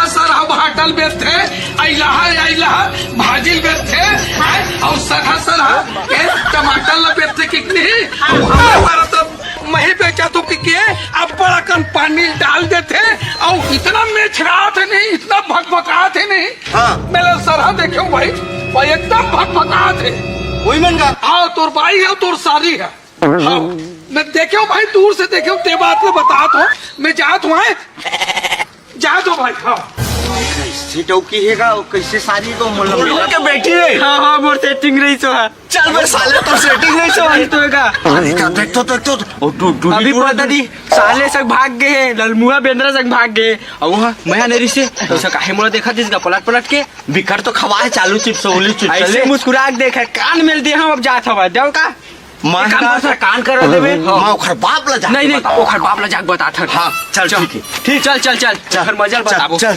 सरहा भाटल बेचते अइला भाजिल बेचते और सरहा के टमाटर ला बेचते कितनी हमारा तो मही बेचा तो कि अब बड़ा कन पानी डाल देते और इतना मेछराते नहीं, इतना भकभकाते नहीं। हाँ। मेरा सरहा देखो भाई एकदम भकभकाते वही मन का हाँ तोर भाई है तोर सारी है। हाँ मैं देखो भाई दूर से देखो ते बात में बता तो मैं जात हूँ जा दो भाई। हाँ कैसे टोकी है का कैसे सारी को मतलब के बैठी है। हाँ मोर सेटिंग रही सो है। चल मैं साले तो सेटिंग नहीं सो तो का अरे का देख तो ओ तू अभी पता दी साले संग भाग गए, ललमुआ बेंद्रा संग भाग गए और वहाँ मैं नेरी से तो सब काहे मोला देखा जिसका पलट के बिकर तो खवाए चालू चिप्स ओली चिप्स ऐसे मुस्कुरा के देखा कान मिल दिया हम अब जात हवा देव का कान कर देबे मां ओखर बाप ला जा नहीं ओखर बाप ला जाके बता था। हाँ चल ठीक है चल फिर मजा बताबो। चल